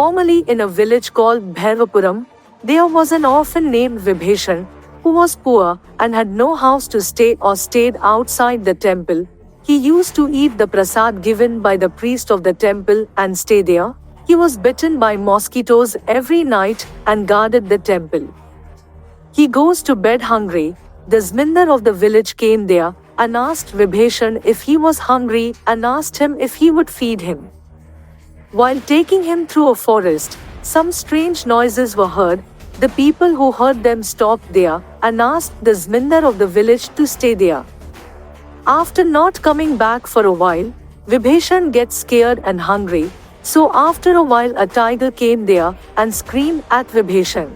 Formerly in a village called Bhairapuram, there was an orphan named Vibhishan, who was poor and had no house to stay or stayed outside the temple. He used to eat the prasad given by the priest of the temple and stay there. He was bitten by mosquitoes every night and guarded the temple. He goes to bed hungry. The Zmindar of the village came there and asked Vibhishan if he was hungry and asked him if he would feed him. While taking him through a forest, some strange noises were heard. The people who heard them stopped there and asked the Zmindar of the village to stay there. After not coming back for a while, Vibhishan gets scared and hungry, so after a while a tiger came there and screamed at Vibhishan.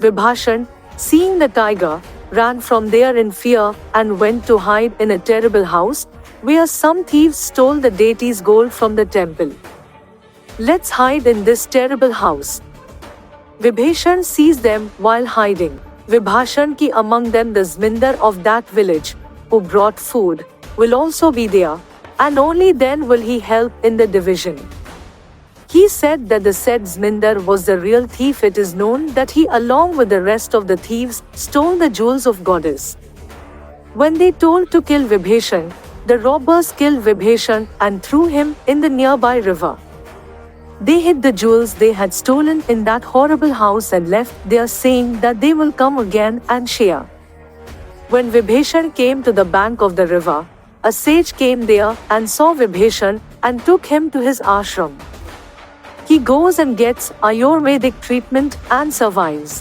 Vibhishan, seeing the tiger, ran from there in fear and went to hide in a terrible house, where some thieves stole the deity's gold from the temple. "Let's hide in this terrible house." Vibhishan sees them while hiding. Vibhishan ki among them the Zmindar of that village, who brought food, will also be there, and only then will he help in the division. He said that the said Zmindar was the real thief. It is known that he, along with the rest of the thieves, stole the jewels of goddess. When they told to kill Vibhishan, the robbers killed Vibhishan and threw him in the nearby river. They hid the jewels they had stolen in that horrible house and left there, saying that they will come again and share. When Vibhishan came to the bank of the river, a sage came there and saw Vibhishan and took him to his ashram. He goes and gets Ayurvedic treatment and survives.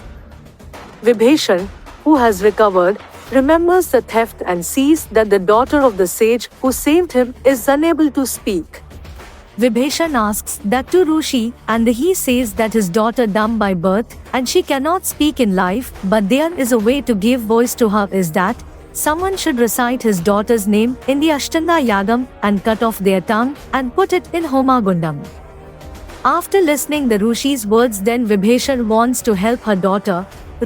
Vibhishan, who has recovered, remembers the theft and sees that the daughter of the sage who saved him is unable to speak. Vibhishan asks that to Rushi, and he says that his daughter dumb by birth and she cannot speak in life, but there is a way to give voice to her, is that someone should recite his daughter's name in the Ashtanga Yagam and cut off their tongue and put it in Homagundam. After listening the Rushi's words, then Vibhishan wants to help her daughter.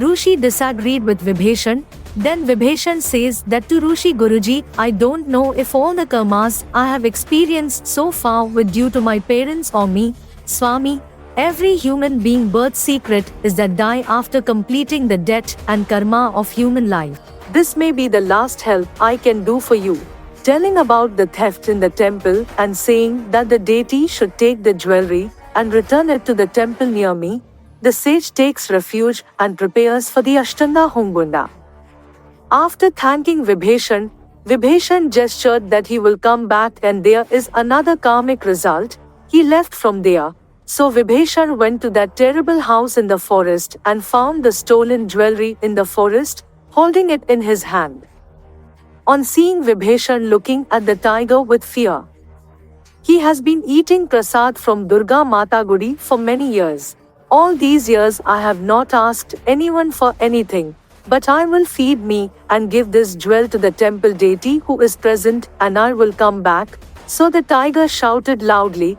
Rushi disagreed with Vibhishan. Then Vibhishan says that to Rushi, Guruji, I don't know if all the karmas I have experienced so far were due to my parents or me. Swami, every human being birth secret is that die after completing the debt and karma of human life. This may be the last help I can do for you. Telling about the theft in the temple and saying that the deity should take the jewelry and return it to the temple near me, the sage takes refuge and prepares for the Ashtanga Homagunda. After thanking Vibhishan, Vibhishan gestured that he will come back and there is another karmic result. He left from there. So Vibhishan went to that terrible house in the forest and found the stolen jewelry in the forest, holding it in his hand. On seeing Vibhishan looking at the tiger with fear, he has been eating prasad from Durga Mata Gudi for many years. All these years I have not asked anyone for anything, but I will feed me and give this jewel to the temple deity who is present, and I will come back. So the tiger shouted loudly,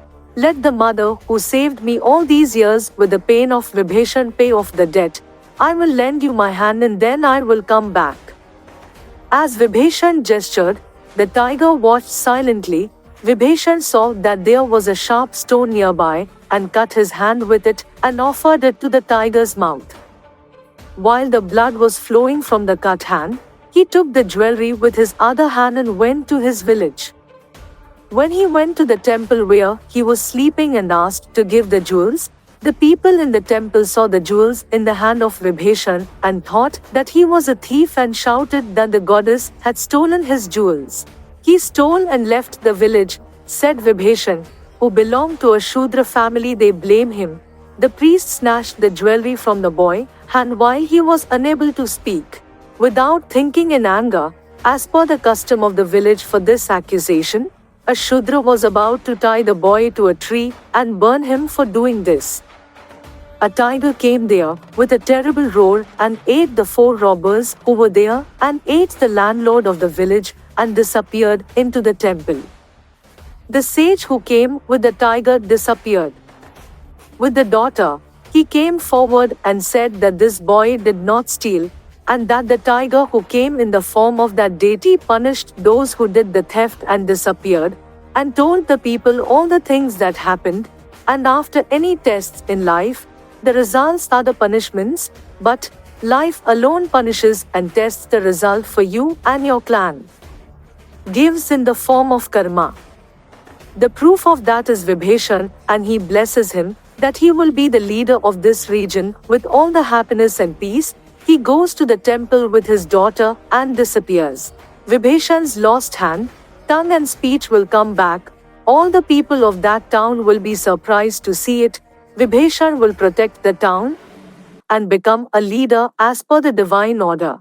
let the mother who saved me all these years with the pain of Vibhishan pay off the debt. I will lend you my hand and then I will come back. As Vibhishan gestured, the tiger watched silently. Vibhishan saw that there was a sharp stone nearby and cut his hand with it and offered it to the tiger's mouth. While the blood was flowing from the cut hand, he took the jewelry with his other hand and went to his village. When he went to the temple where he was sleeping and asked to give the jewels, the people in the temple saw the jewels in the hand of Vibhishan and thought that he was a thief and shouted that the goddess had stolen his jewels. He stole and left the village, said Vibhishan, who belonged to a Shudra family. They blame him. The priest snatched the jewelry from the boy hand while he was unable to speak. Without thinking in anger, as per the custom of the village for this accusation, a Shudra was about to tie the boy to a tree and burn him for doing this. A tiger came there with a terrible roar and ate the 4 robbers who were there and ate the landlord of the village and disappeared into the temple. The sage who came with the tiger disappeared. With the daughter, he came forward and said that this boy did not steal, and that the tiger who came in the form of that deity punished those who did the theft and disappeared, and told the people all the things that happened. And after any tests in life, the results are the punishments, but life alone punishes and tests the result for you and your clan. Gives in the form of karma. The proof of that is Vibhishan, and he blesses him that he will be the leader of this region with all the happiness and peace. He goes to the temple with his daughter and disappears. Vibhishan's lost hand, tongue and speech will come back. All the people of that town will be surprised to see it. Vibhishan will protect the town and become a leader as per the divine order.